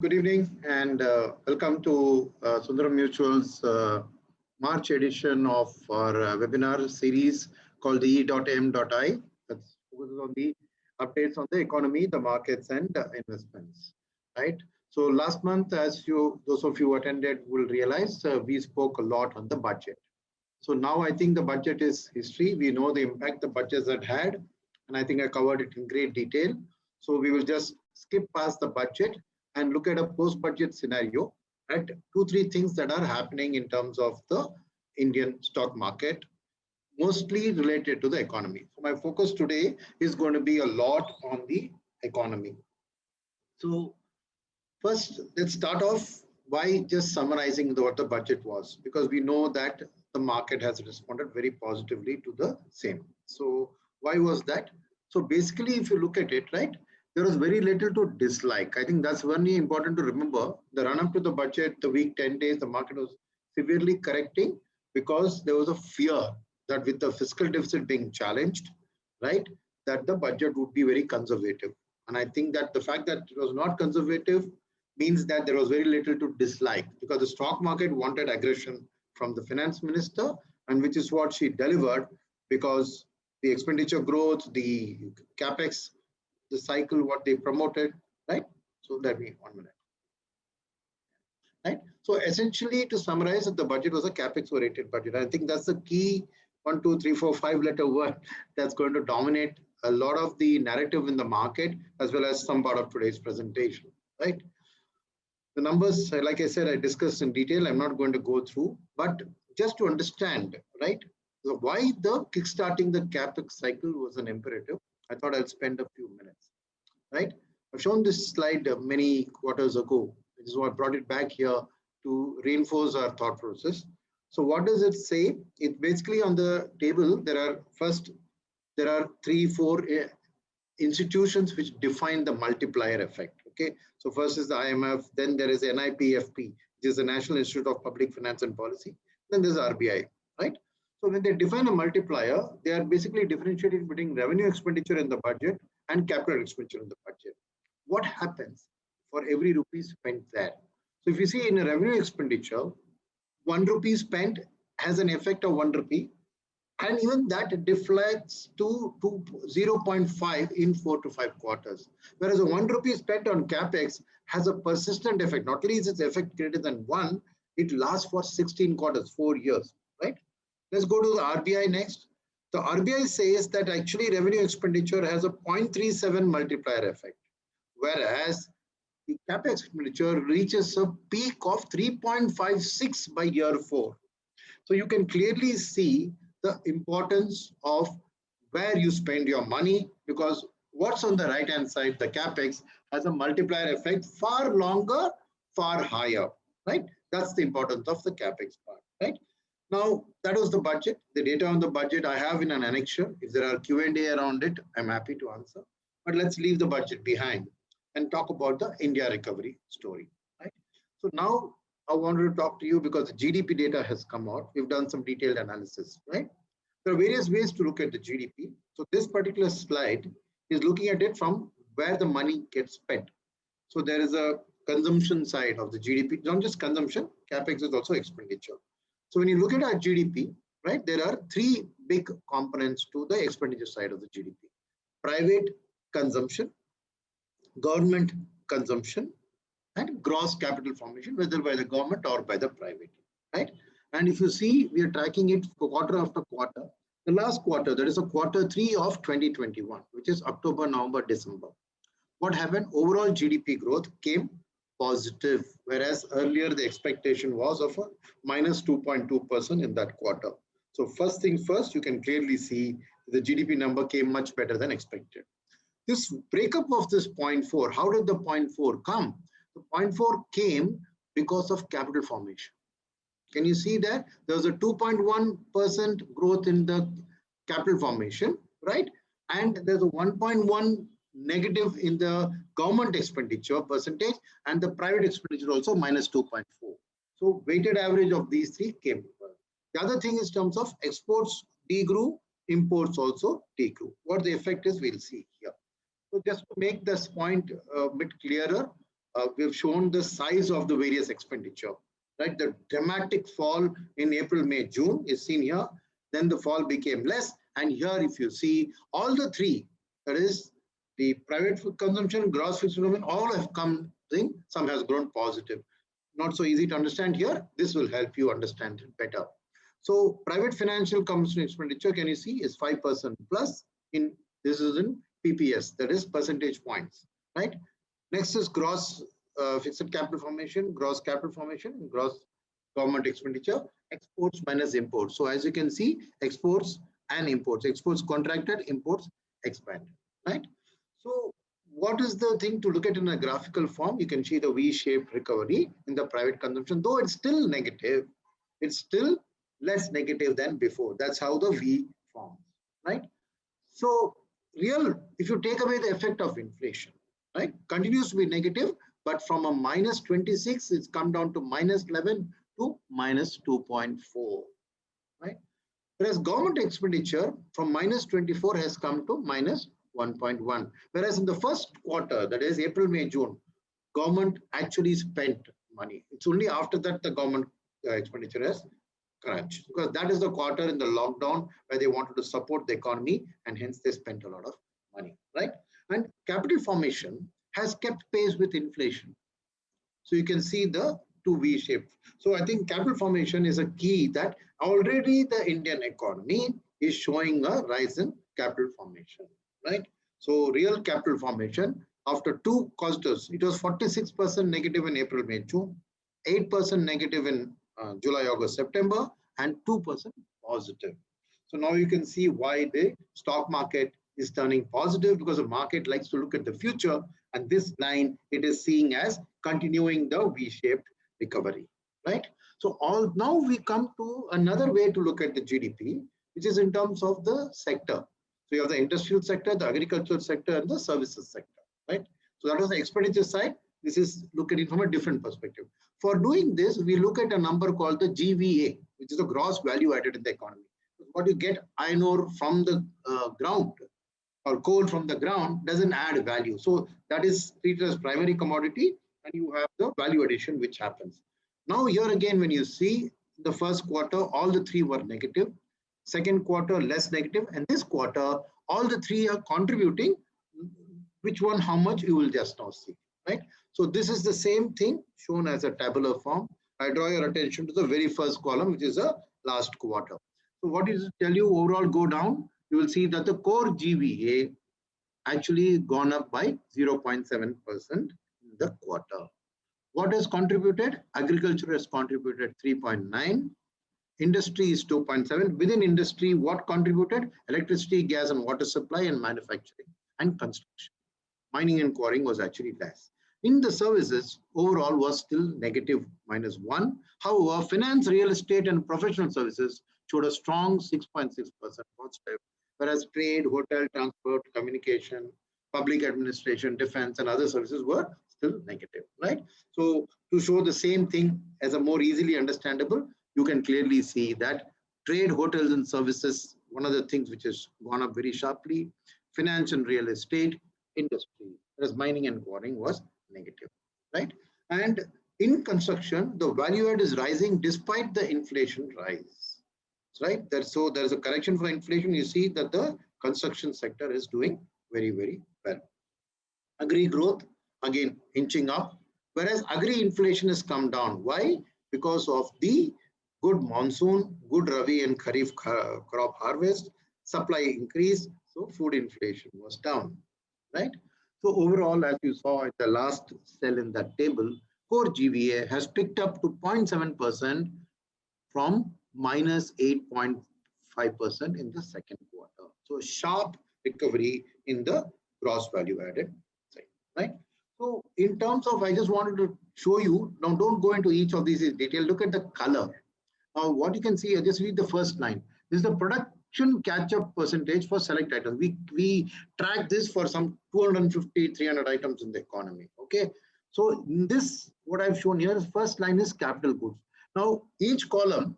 Good evening and welcome to Sundaram Mutual's March edition of our webinar series called the E.M.I. That focuses on the updates on the economy, the markets, and investments. Right. So last month, those of you who attended will realize, we spoke a lot on the budget. So now I think the budget is history. We know the impact the budgets had, and I think I covered it in great detail. So we will just skip past the budget and look at a post-budget scenario at 2-3 things that are happening in terms of the Indian stock market, mostly related to the economy. So my focus today is going to be a lot on the economy. So first, let's start off by just summarizing what the budget was, because we know that the market has responded very positively to the same. So why was that? So basically, if you look at it, right, there was very little to dislike. I think that's very important to remember. The run up to the budget, the week 10 days, the market was severely correcting because there was a fear that with the fiscal deficit being challenged, right, that the budget would be very conservative. And I think that the fact that it was not conservative means that there was very little to dislike, because the stock market wanted aggression from the finance minister, and which is what she delivered, because the expenditure growth, the capex, the cycle, what they promoted, right? So let me 1 minute. Right. So essentially, to summarize, the budget was a capex oriented budget. I think that's the key 1, 2, 3, 4, 5 letter word that's going to dominate a lot of the narrative in the market, as well as some part of today's presentation, right? The numbers, like I said, I discussed in detail. I'm not going to go through, but just to understand, right, so why the kickstarting the capex cycle was an imperative, I thought I'll spend a few minutes, right? I've shown this slide many quarters ago. This is why I brought it back here to reinforce our thought process. So what does it say? It basically, on the table, there are 3, 4 institutions which define the multiplier effect. Okay, so first is the IMF, then there is NIPFP, which is the National Institute of Public Finance and Policy, then there's RBI, right? So when they define a multiplier, they are basically differentiating between revenue expenditure in the budget and capital expenditure in the budget. What happens for every rupee spent there? So if you see in a revenue expenditure, 1 rupee spent has an effect of 1 rupee, and even that deflects to 0.5 in 4 to 5 quarters. Whereas a 1 rupee spent on capex has a persistent effect. Not only is its effect greater than 1, it lasts for 16 quarters, 4 years, right? Let's go to the RBI next. The RBI says that actually revenue expenditure has a 0.37 multiplier effect, whereas the capex expenditure reaches a peak of 3.56 by year 4. So you can clearly see the importance of where you spend your money, because what's on the right hand side, the capex, has a multiplier effect far longer, far higher, right? That's the importance of the capex part, right? Now, that was the budget. The data on the budget I have in an annexure. If there are Q&A around it, I'm happy to answer. But let's leave the budget behind and talk about the India recovery story, right? So now I wanted to talk to you because the GDP data has come out. We've done some detailed analysis, right? There are various ways to look at the GDP. So this particular slide is looking at it from where the money gets spent. So there is a consumption side of the GDP, not just consumption, capex is also expenditure. So when you look at our GDP, right, there are 3 big components to the expenditure side of the GDP. Private consumption, government consumption, and gross capital formation, whether by the government or by the private, right? And if you see, we are tracking it quarter after quarter. The last quarter, that is a quarter 3 of 2021, which is October, November, December. What happened? Overall GDP growth came positive, whereas earlier the expectation was of a minus 2.2% in that quarter. So first thing first, you can clearly see the GDP number came much better than expected. This breakup of this 0.4, how did the 0.4 come? The 0.4 came because of capital formation. Can you see that? There was a 2.1% growth in the capital formation, right? And there's a 1.1 negative in the government expenditure percentage, and the private expenditure also minus 2.4. So weighted average of these 3 came. The other thing is terms of exports degrew, imports also degrew. What the effect is, we'll see here. So just to make this point a bit clearer, we've shown the size of the various expenditure, right? The dramatic fall in April, May, June is seen here. Then the fall became less. And here, if you see all the three, that is the private food consumption, gross fixed income, all have come in. Some has grown positive. Not so easy to understand here. This will help you understand it better. So private financial consumption expenditure, can you see, is 5% plus in, this is in PPS, that is percentage points, right? Next is gross fixed capital formation, gross capital formation, and gross government expenditure, exports minus imports. So as you can see, exports and imports. Exports contracted, imports expanded, right? So what is the thing to look at in a graphical form? You can see the V-shaped recovery in the private consumption, though it's still negative. It's still less negative than before. That's how the V forms, right? So if you take away the effect of inflation, right, continues to be negative, but from a minus 26, it's come down to minus 11 to minus 2.4, right? Whereas government expenditure from minus 24 has come to minus 1.1. Whereas in the first quarter, that is April, May, June, government actually spent money. It's only after that the government expenditure has crunch, because that is the quarter in the lockdown where they wanted to support the economy, and hence they spent a lot of money, right? And capital formation has kept pace with inflation. So you can see the two V shapes. So I think capital formation is a key that already the Indian economy is showing a rise in capital formation, right? So real capital formation after two quarters, it was 46% negative in April, May, June, 8% negative in July, August, September, and 2% positive. So now you can see why the stock market is turning positive, because the market likes to look at the future, and this line it is seeing as continuing the V-shaped recovery, right? So now we come to another way to look at the GDP, which is in terms of the sector. So you have the industrial sector, the agricultural sector, and the services sector, right? So that was the expenditure side. This is look at it from a different perspective. For doing this, we look at a number called the GVA, which is the gross value added in the economy. What you get iron ore from the ground or coal from the ground doesn't add value. So that is treated as primary commodity, and you have the value addition which happens. Now here again, when you see the first quarter, all the three were negative. Second quarter, less negative. And this quarter, all the three are contributing. Which one, how much, you will just now see, right? So this is the same thing shown as a tabular form. I draw your attention to the very first column, which is a last quarter. So what does it tell you? Overall go down. You will see that the core GVA actually gone up by 0.7% in the quarter. What has contributed? Agriculture has contributed 3.9. Industry is 2.7. Within industry, what contributed? Electricity, gas and water supply, and manufacturing and construction. Mining and quarrying was actually less. In the services, overall was still negative -1. However, finance, real estate, and professional services showed a strong 6.6% positive, whereas trade, hotel, transport, communication, public administration, defense, and other services were still negative, right? So to show the same thing as a more easily understandable, you can clearly see that trade, hotels, and services, one of the things which has gone up very sharply, finance and real estate, industry, whereas mining and quarrying was negative, right? And in construction, the value add is rising despite the inflation rise, right? So there's a correction for inflation. You see that the construction sector is doing very, very well. Agri growth, again, inching up, whereas agri inflation has come down. Why? Because of the good monsoon, good Rabi and Kharif crop harvest, supply increase, so food inflation was down, right? So overall, as you saw at the last cell in that table, core GVA has picked up to 0.7% from -8.5% in the second quarter. So sharp recovery in the gross value added side, right? So in terms of, I just wanted to show you, now don't go into each of these in detail, look at the color. Now what you can see, I just read the first line. This is the production catch-up percentage for select items. We track this for some 250, 300 items in the economy, okay? So in this, what I've shown here is first line is capital goods. Now each column,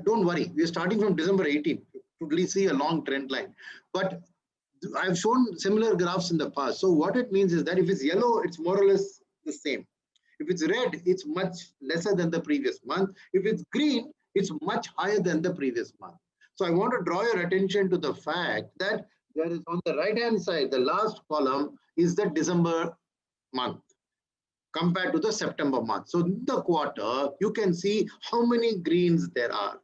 don't worry, we're starting from December 18 to see a long trend line. But I've shown similar graphs in the past. So what it means is that if it's yellow, it's more or less the same. If it's red, it's much lesser than the previous month. If it's green, it's much higher than the previous month. So I want to draw your attention to the fact that there is on the right hand side, the last column is the December month compared to the September month. So in the quarter, you can see how many greens there are.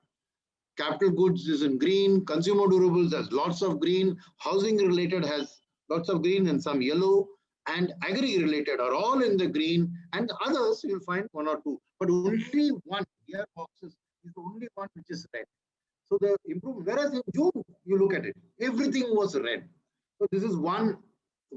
Capital goods is in green, consumer durables has lots of green, housing related has lots of green and some yellow, and agri related are all in the green, and the others you'll find one or two, but only one here boxes is the only one which is red. So the improvement, whereas in June, you look at it, everything was red. So this is one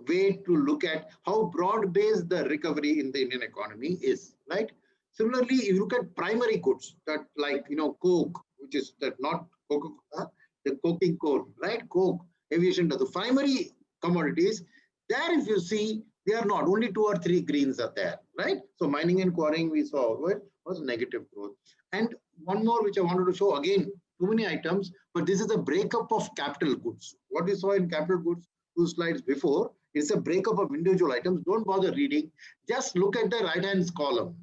way to look at how broad-based the recovery in the Indian economy is, right? Similarly, if you look at primary goods that like, Coke, which is that not Coca-Cola, the coking coal, right? Coke, aviation, the primary commodities, there if you see, they are not, only 2 or 3 greens are there, right? So mining and quarrying we saw was negative growth. And one more which I wanted to show, again, too many items, but this is the breakup of capital goods. What we saw in capital goods 2 slides before, it's a breakup of individual items. Don't bother reading, just look at the right hand column.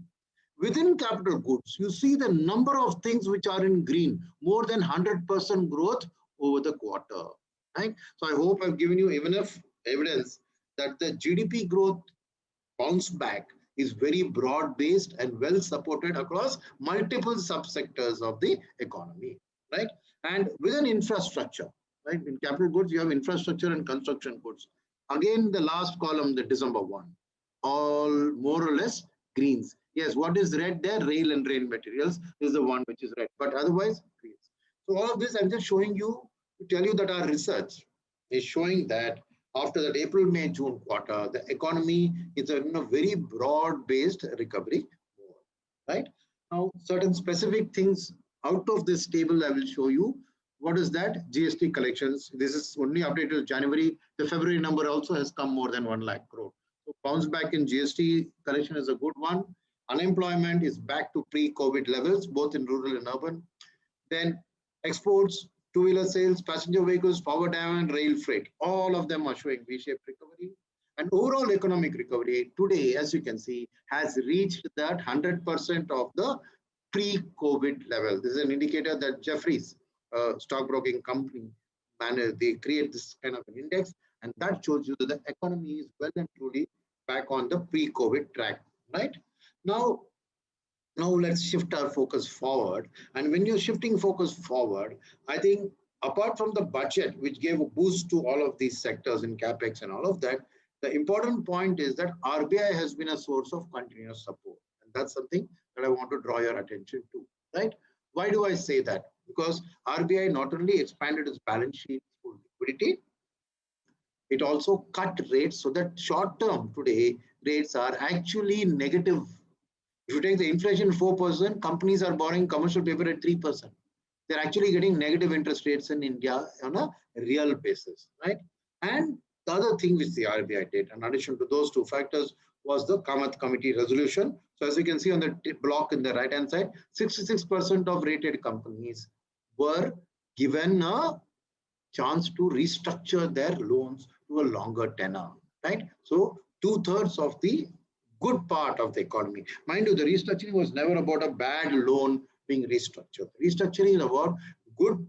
Within capital goods, you see the number of things which are in green, more than 100% growth over the quarter, right? So I hope I've given you enough evidence that the GDP growth bounce back is very broad based and well supported across multiple subsectors of the economy, right? And within infrastructure, right? In capital goods, you have infrastructure and construction goods. Again, the last column, the December one, all more or less greens. Yes, what is red there? Rail and rail materials is the one which is red, but otherwise greens. So all of this I'm just showing you to tell you that our research is showing that after that April, May, June quarter, the economy is in a very broad-based recovery, right? Now, certain specific things out of this table I will show you. What is that? GST collections. This is only updated January. The February number also has come more than 1 lakh crore. So bounce back in GST collection is a good one. Unemployment is back to pre-COVID levels, both in rural and urban. Then exports, two-wheeler sales, passenger vehicles, power and rail freight, all of them are showing V-shaped recovery. And overall economic recovery today, as you can see, has reached that 100% of the pre-COVID level. This is an indicator that Jefferies, stockbroking company, they create this kind of an index, and that shows you that the economy is well and truly back on the pre-COVID track, right? Now let's shift our focus forward. And when you're shifting focus forward, I think apart from the budget, which gave a boost to all of these sectors in CapEx and all of that, the important point is that RBI has been a source of continuous support. And that's something that I want to draw your attention to, right? Why do I say that? Because RBI not only expanded its balance sheet for liquidity, it also cut rates so that short term today rates are actually negative. If you take the inflation 4%, companies are borrowing commercial paper at 3%. They're actually getting negative interest rates in India on a real basis, right? And the other thing which the RBI did, in addition to those two factors, was the Kamath Committee resolution. So as you can see on the block in the right-hand side, 66% of rated companies were given a chance to restructure their loans to a longer tenor, right? So 2/3 of the good part of the economy. Mind you, the restructuring was never about a bad loan being restructured. Restructuring is about good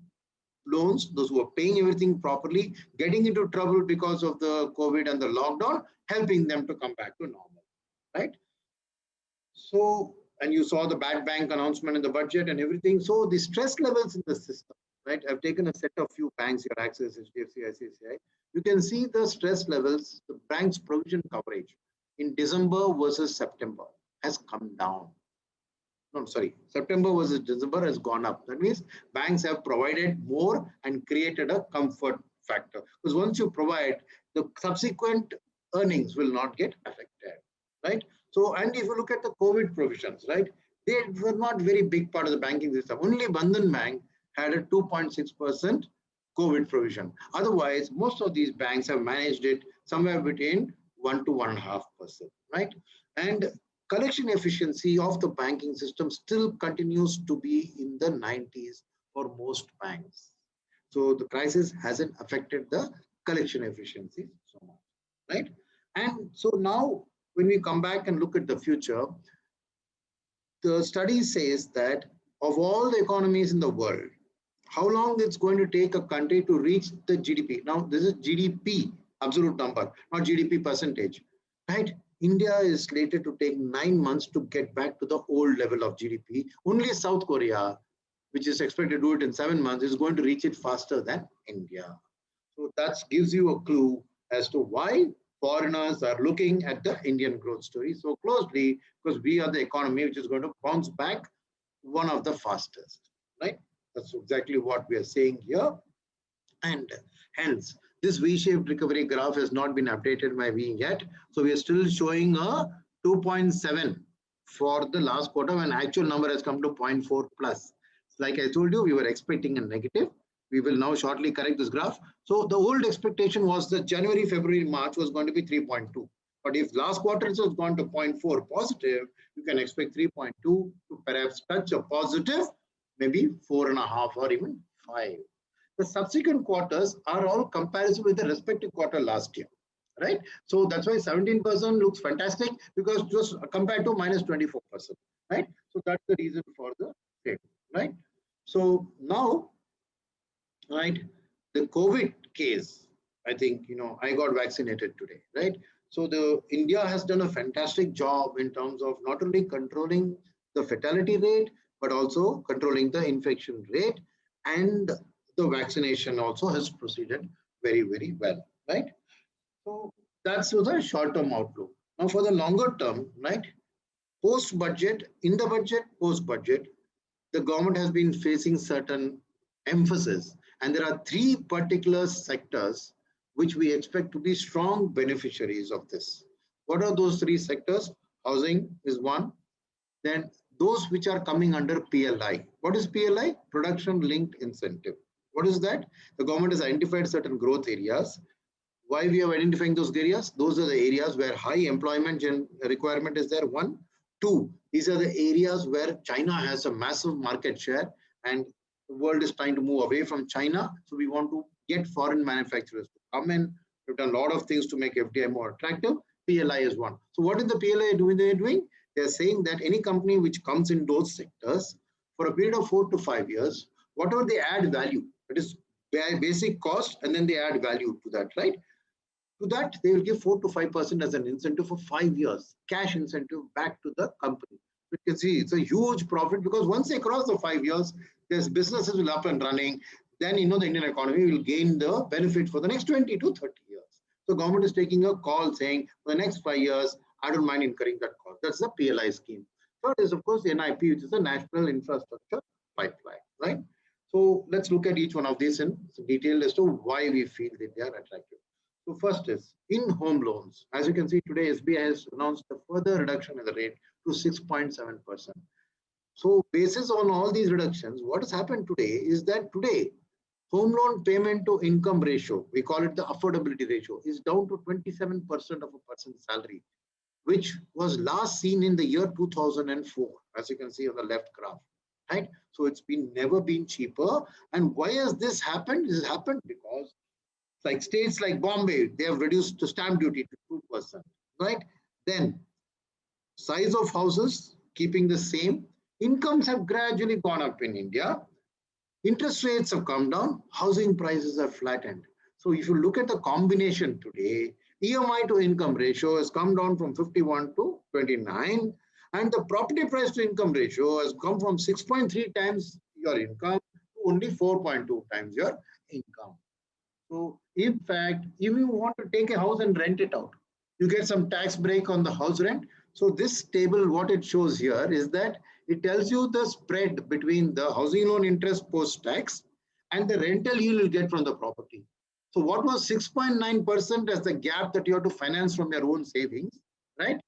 loans, those who are paying everything properly, getting into trouble because of the COVID and the lockdown, helping them to come back to normal, right? So, and you saw the bad bank announcement in the budget and everything. So the stress levels in the system, right? I've taken a set of few banks, your Axis, HDFC, ICICI. You can see the stress levels, the bank's provision coverage in December versus September has come down. No, sorry, September versus December has gone up. That means banks have provided more and created a comfort factor. Because once you provide, the subsequent earnings will not get affected, right? So, and if you look at the COVID provisions, right, they were not very big part of the banking system. Only Bandhan Bank had a 2.6% COVID provision. Otherwise, most of these banks have managed it somewhere between 1 to 1.5%, right? And collection efficiency of the banking system still continues to be in the 90s for most banks. So the crisis hasn't affected the collection efficiency so much, right? And so now when we come back and look at the future, the study says that of all the economies in the world, how long it's going to take a country to reach the GDP. Now, this is GDP, absolute number, not GDP percentage, right? India is slated to take 9 months to get back to the old level of GDP. Only South Korea, which is expected to do it in 7 months, is going to reach it faster than India. So that gives you a clue as to why foreigners are looking at the Indian growth story so closely, because we are the economy which is going to bounce back one of the fastest, right? That's exactly what we are saying here. And hence, this V-shaped recovery graph has not been updated by V yet. So we are still showing a 2.7 for the last quarter when actual number has come to 0.4 plus. Like I told you, we were expecting a negative. We will now shortly correct this graph. So the old expectation was that January, February, March was going to be 3.2. But if last quarter has gone to 0.4 positive, you can expect 3.2 to perhaps touch a positive, maybe 4.5 or even 5. The subsequent quarters are all comparison with the respective quarter last year, right? So that's why 17% looks fantastic, because just compared to minus 24%, right? So that's the reason for the same, right? So now, right, the COVID case, I think, I got vaccinated today, right? So the India has done a fantastic job in terms of not only controlling the fatality rate, but also controlling the infection rate, and the vaccination also has proceeded very, very well, right? So that's the short-term outlook. Now for the longer term, right, post-budget, in the budget, post-budget, the government has been facing certain emphasis, and there are 3 particular sectors which we expect to be strong beneficiaries of this. What are those 3 sectors? Housing is one. Then those which are coming under PLI. What is PLI? Production Linked Incentive. What is that? The government has identified certain growth areas. Why we are identifying those areas? Those are the areas where high employment requirement is there, 1. 2, these are the areas where China has a massive market share and the world is trying to move away from China. So we want to get foreign manufacturers to come in. We've done a lot of things to make FDI more attractive. PLI is one. So what is the PLI doing? They're saying that any company which comes in those sectors for a period of 4 to 5 years, whatever they add value, that is basic cost, and then they add value to that, right? To that, they will give 4 to 5% as an incentive for 5 years, cash incentive back to the company. You can see it's a huge profit, because once they cross the 5 years, there's businesses will up and running. Then, the Indian economy will gain the benefit for the next 20 to 30 years. So government is taking a call saying for the next 5 years, I don't mind incurring that cost. That's the PLI scheme. Third is, of course, the NIP, which is the National Infrastructure Pipeline, right? So let's look at each one of these in detail as to why we feel that they are attractive. So first is in home loans. As you can see today, SBI has announced a further reduction in the rate to 6.7%. So basis on all these reductions, what has happened today is that today, home loan payment to income ratio, we call it the affordability ratio, is down to 27% of a person's salary, which was last seen in the year 2004, as you can see on the left graph, right? So it's never been cheaper. And why has this happened? This has happened because like states like Bombay, they have reduced the stamp duty to 2%, right? Then size of houses keeping the same. Incomes have gradually gone up in India. Interest rates have come down. Housing prices have flattened. So if you look at the combination today, EMI to income ratio has come down from 51 to 29. And the property price to income ratio has come from 6.3 times your income to only 4.2 times your income. So in fact, if you want to take a house and rent it out, you get some tax break on the house rent. So this table, what it shows here is that it tells you the spread between the housing loan interest post-tax and the rental yield you'll get from the property. So what was 6.9% as the gap that you have to finance from your own savings, right?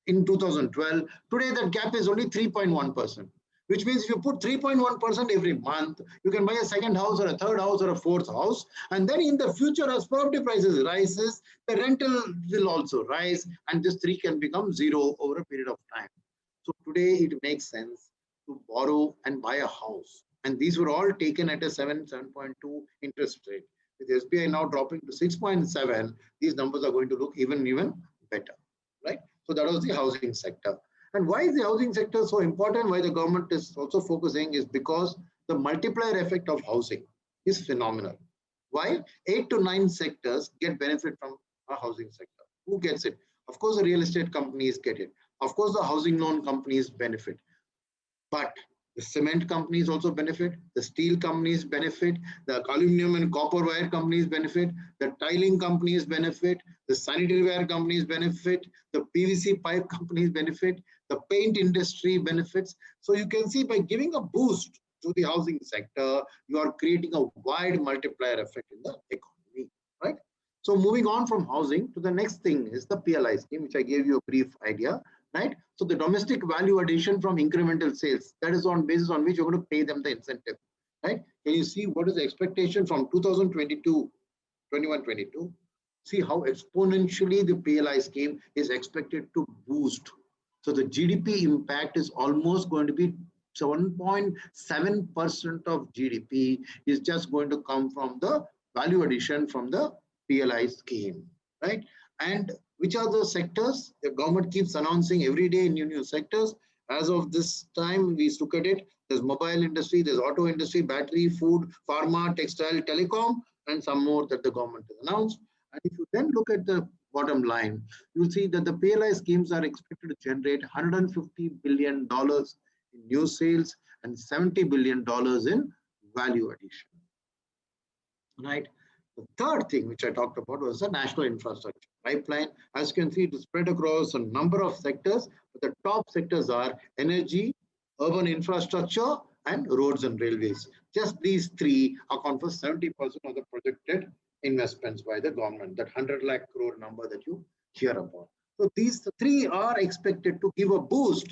In 2012, today that gap is only 3.1%. Which means if you put 3.1% every month, you can buy a second house or a third house or a fourth house. And then in the future, as property prices rises, the rental will also rise, and this 3 can become 0 over a period of time. So today it makes sense to borrow and buy a house. And these were all taken at a 7.2 interest rate. With SBI now dropping to 6.7, these numbers are going to look even better, right? So that was the housing sector. And why is the housing sector so important? Why the government is also focusing is because the multiplier effect of housing is phenomenal. Why? 8 to 9 sectors get benefit from a housing sector. Who gets it? Of course, the real estate companies get it. Of course, the housing loan companies benefit. But the cement companies also benefit, the steel companies benefit, the aluminum and copper wire companies benefit, the tiling companies benefit, the sanitary ware companies benefit, the PVC pipe companies benefit, the paint industry benefits. So you can see by giving a boost to the housing sector, you are creating a wide multiplier effect in the economy, right? So moving on from housing to the next thing is the PLI scheme, which I gave you a brief idea, right? So the domestic value addition from incremental sales, that is on basis on which you're going to pay them the incentive, right? Can you see what is the expectation from 2022, 21-22? See how exponentially the PLI scheme is expected to boost. So the GDP impact is almost going to be 7.7% of GDP is just going to come from the value addition from the PLI scheme, right? And which are the sectors? The government keeps announcing every day new sectors. As of this time, we look at it. There's mobile industry, there's auto industry, battery, food, pharma, textile, telecom, and some more that the government has announced. And if you then look at the bottom line, you'll see that the PLI schemes are expected to generate $150 billion in new sales and $70 billion in value addition, right? The third thing which I talked about was the national infrastructure pipeline. As you can see, it is spread across a number of sectors, but the top sectors are energy, urban infrastructure, and roads and railways. Just these three account for 70% of the projected investments by the government, that 100 lakh crore number that you hear about. So these three are expected to give a boost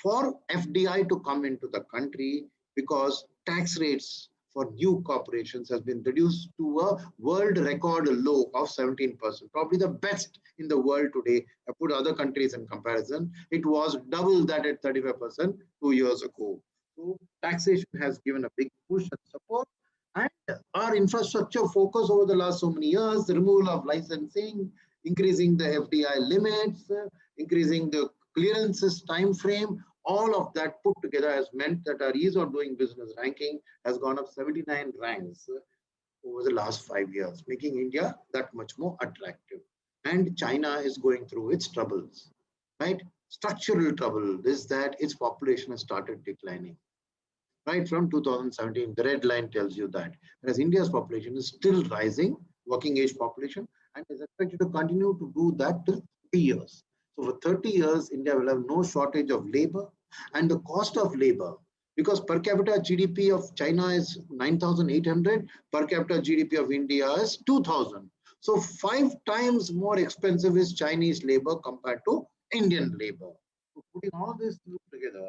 for FDI to come into the country, because tax rates for new corporations has been reduced to a world record low of 17%, probably the best in the world today. I put other countries in comparison. It was double that at 35% 2 years ago. So taxation has given a big push and support. And our infrastructure focus over the last so many years, the removal of licensing, increasing the FDI limits, increasing the clearances time frame, all of that put together has meant that our ease of doing business ranking has gone up 79 ranks over the last 5 years, making India that much more attractive. And China is going through its troubles, right? Structural trouble is that its population has started declining. Right from 2017, the red line tells you that. Whereas India's population is still rising, working age population, and is expected to continue to do that till 30 years. So for 30 years, India will have no shortage of labor, and the cost of labor, because per capita GDP of China is 9,800, per capita GDP of India is 2,000. So 5 times more expensive is Chinese labor compared to Indian labor. So putting all this together,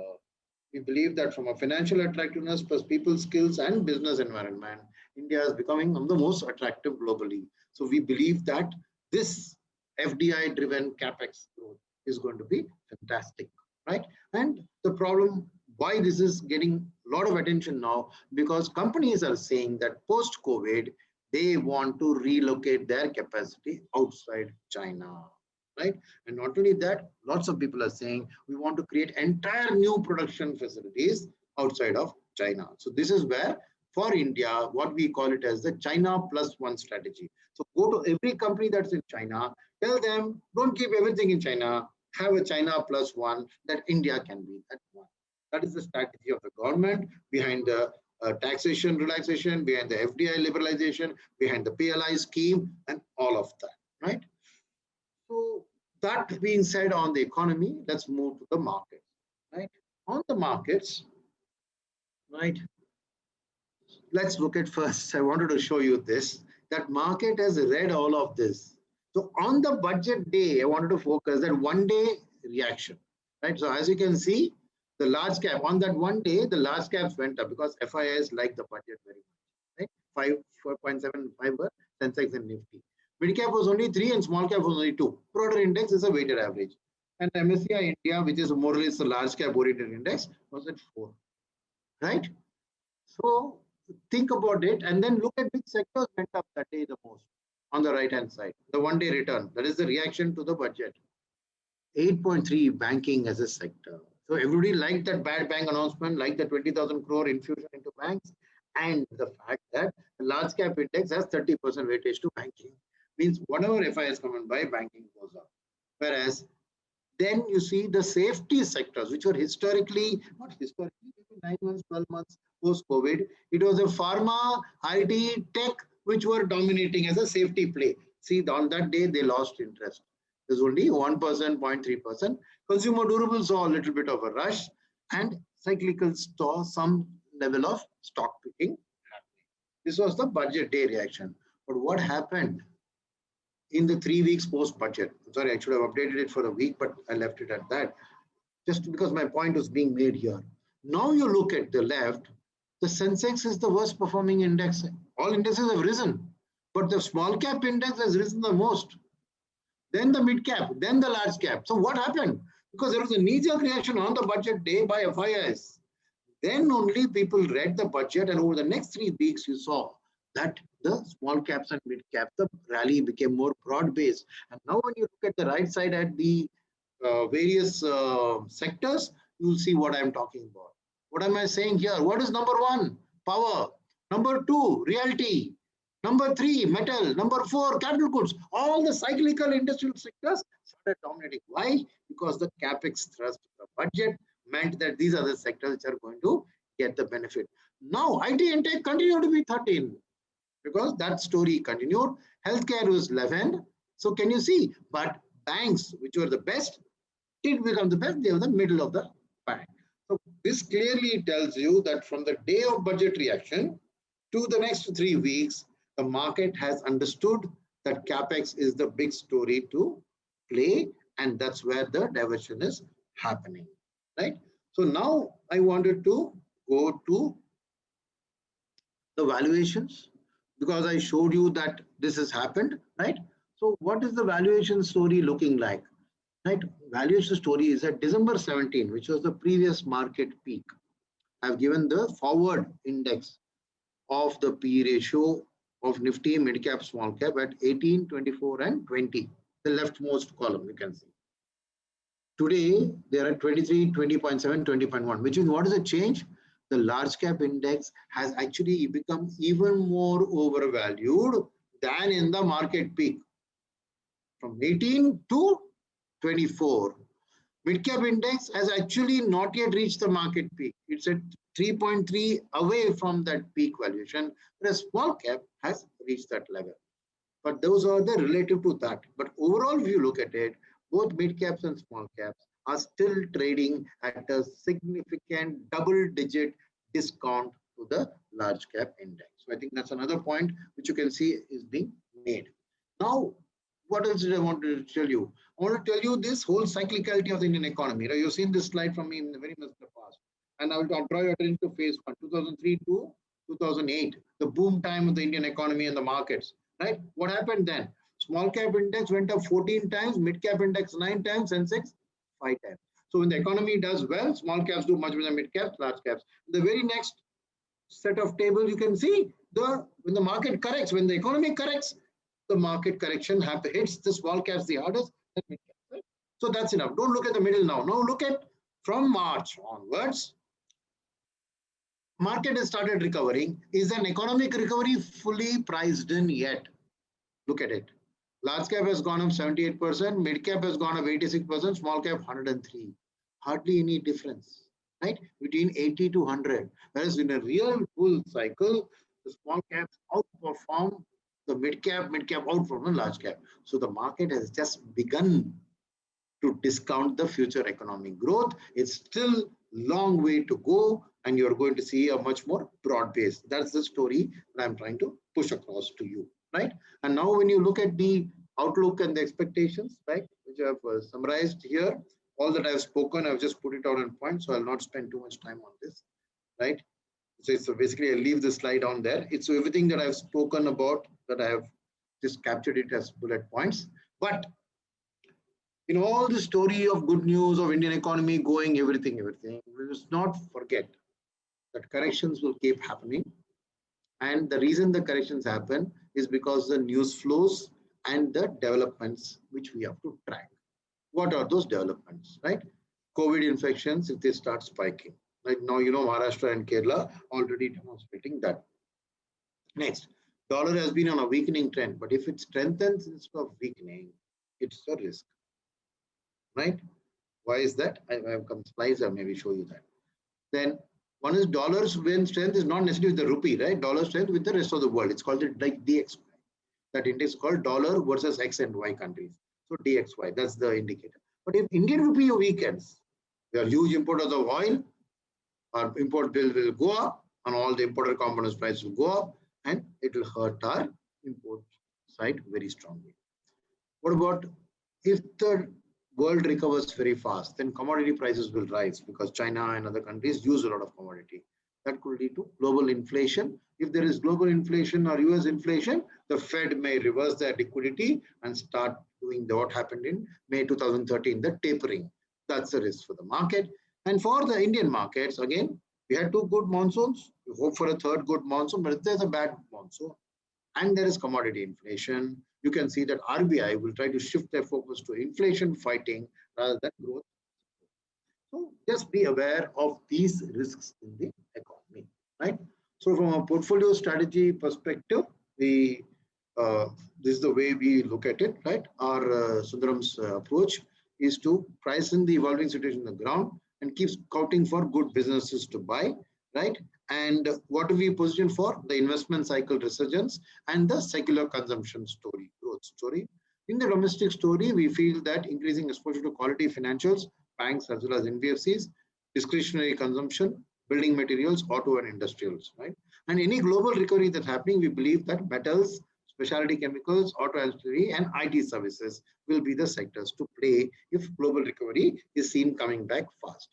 we believe that from a financial attractiveness plus people skills and business environment, India is becoming one of the most attractive globally. So we believe that this FDI driven capex growth is going to be fantastic, right? And the problem why this is getting a lot of attention now, because companies are saying that post COVID, they want to relocate their capacity outside China. Right? And not only that, lots of people are saying we want to create entire new production facilities outside of China. So this is where for India, what we call it as the China plus one strategy. So go to every company that's in China, tell them, don't keep everything in China, have a China plus one, that India can be that one. That is the strategy of the government behind the taxation relaxation, behind the FDI liberalization, behind the PLI scheme, and all of that, right? So that being said on the economy, let's move to the markets, right? On the markets, right? Let's look at first, I wanted to show you this, that market has read all of this. So on the budget day, I wanted to focus that one day reaction, right? So as you can see, the large cap, on that one day, the large caps went up because FIIs like the budget very much, right? 4.75 were Sensex and Nifty. Mid cap was only 3 and small cap was only 2. Broader index is a weighted average. And MSCI India, which is more or less a large cap oriented index, was at 4. Right? So think about it and then look at which sectors went up that day the most on the right hand side. The one day return, that is the reaction to the budget. 8.3 banking as a sector. So everybody liked that bad bank announcement, like the 20,000 crore infusion into banks, and the fact that the large cap index has 30% weightage to banking. Means whatever FIs come and buy, banking goes up. Whereas then you see the safety sectors, which were historically, not historically, maybe 9 months, 12 months post-COVID, it was a pharma, IT, tech, which were dominating as a safety play. See, on that day, they lost interest. There's only 1%, 0.3%. Consumer durables saw a little bit of a rush, and cyclical saw some level of stock picking happening. This was the budget day reaction. But what happened in the 3 weeks post-budget? I'm sorry, I should have updated it for a week, but I left it at that, just because my point was being made here. Now you look at the left, the Sensex is the worst performing index. All indices have risen, but the small cap index has risen the most. Then the mid cap, then the large cap. So what happened? Because there was a knee-jerk reaction on the budget day by FIIs. Then only people read the budget, and over the next 3 weeks, you saw that the small caps and mid caps, the rally became more broad-based. And now when you look at the right side at the various sectors, you'll see what I'm talking about. What am I saying here? What is number one? Power. Number two, realty. Number three, metal. Number four, capital goods. All the cyclical industrial sectors started dominating. Why? Because the capex thrust of the budget meant that these are the sectors which are going to get the benefit. Now, IT and tech continue to be 13 because that story continued. Healthcare was 11. So can you see? But banks, which were the best, did become the best. They were the middle of the pack. So this clearly tells you that from the day of budget reaction to the next 3 weeks, the market has understood that capex is the big story to play, and that's where the diversion is happening, right? So now I wanted to go to the valuations, because I showed you that this has happened, right? So what is the valuation story looking like, right? Valuation story is at December 17, which was the previous market peak. I've given the forward index of the P ratio of Nifty, mid cap, small cap at 18, 24, and 20. The leftmost column you can see. Today, they are at 23, 20.7, 20.1, which is what is the change? The large cap index has actually become even more overvalued than in the market peak. From 18 to 24. Mid cap index has actually not yet reached the market peak. It's at 3.3 away from that peak valuation, whereas small cap has reached that level. But those are the relative to that. But overall, if you look at it, both mid caps and small caps are still trading at a significant double-digit discount to the large cap index. So I think that's another point which you can see is being made. Now, what else did I want to tell you? I want to tell you this whole cyclicality of the Indian economy. You've seen this slide from me in the very much the past. And I will draw your attention to phase one, 2003 to 2008, the boom time of the Indian economy and the markets, right? What happened then? Small cap index went up 14 times, mid cap index 9 times, Sensex 5 times. So when the economy does well, small caps do much better than mid caps, large caps. The very next set of tables, you can see when the market corrects, when the economy corrects, the market correction hits the small caps the hardest, then mid caps, right? So that's enough. Don't look at the middle now. Now look at from March onwards. Market has started recovering. Is an economic recovery fully priced in yet? Look at it. Large cap has gone up 78%, mid cap has gone up 86%, small cap 103. Hardly any difference, right? Between 80 to 100. Whereas in a real bull cycle, the small caps outperform the mid cap outperform the large cap. So the market has just begun to discount the future economic growth. It's still long way to go, and you're going to see a much more broad base. That's the story that I'm trying to push across to you, right? And now when you look at the outlook and the expectations, right, which I have summarized here, all that I've spoken, I've just put it out in points, so I'll not spend too much time on this, right? So basically, I leave the slide on there. It's everything that I've spoken about, that I have just captured it as bullet points. But in all the story of good news of Indian economy going, everything, we must not forget that corrections will keep happening. And the reason the corrections happen is because the news flows and the developments which we have to track. what are those developments, right? COVID infections, if they start spiking. Right now, Maharashtra and Kerala already demonstrating that. Next, dollar has been on a weakening trend, but if it strengthens instead of weakening, it's a risk, right? Why is that? I have some slides, I'll maybe show you that. Then one is dollars when strength is not necessarily with the rupee, right? Dollar strength with the rest of the world. It's called like DXY. That index is called dollar versus X and Y countries. So DXY, that's the indicator. But if Indian rupee weakens, we are huge importers of oil, our import bill will go up and all the imported components price will go up and it will hurt our import side very strongly. What about if the world recovers very fast, then commodity prices will rise because China and other countries use a lot of commodity. That could lead to global inflation. If there is global inflation or US inflation, the Fed may reverse their liquidity and start doing what happened in May 2013, the tapering. That's a risk for the market. And for the Indian markets, again, we had 2 good monsoons. We hope for a 3rd good monsoon, but if there's a bad monsoon and there is commodity inflation, you can see that RBI will try to shift their focus to inflation fighting rather than growth. So just be aware of these risks in the economy, right? So from a portfolio strategy perspective, this is the way we look at it, right? Our Sundaram's approach is to price in the evolving situation on the ground and keep scouting for good businesses to buy, right? And what do we position for? The investment cycle resurgence and the secular consumption story, growth story. In the domestic story, we feel that increasing exposure to quality financials, banks as well as NBFCs, discretionary consumption, building materials, auto and industrials, right? And any global recovery that's happening, we believe that metals, specialty chemicals, auto ancillary and IT services will be the sectors to play if global recovery is seen coming back fast.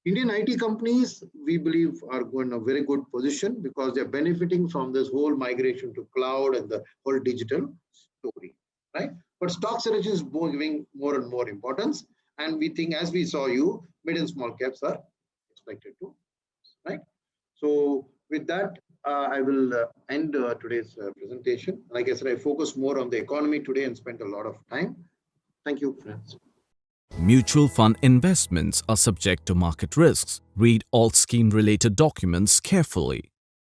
Indian IT companies, we believe, are in a very good position because they're benefiting from this whole migration to cloud and the whole digital story, right? But stock selection is giving more and more importance. And we think, as we saw you, mid and small caps are expected to, right? So with that, I will end today's presentation. Like I said, I focus more on the economy today and spent a lot of time. Thank you, friends. Mutual fund investments are subject to market risks. Read all scheme-related documents carefully.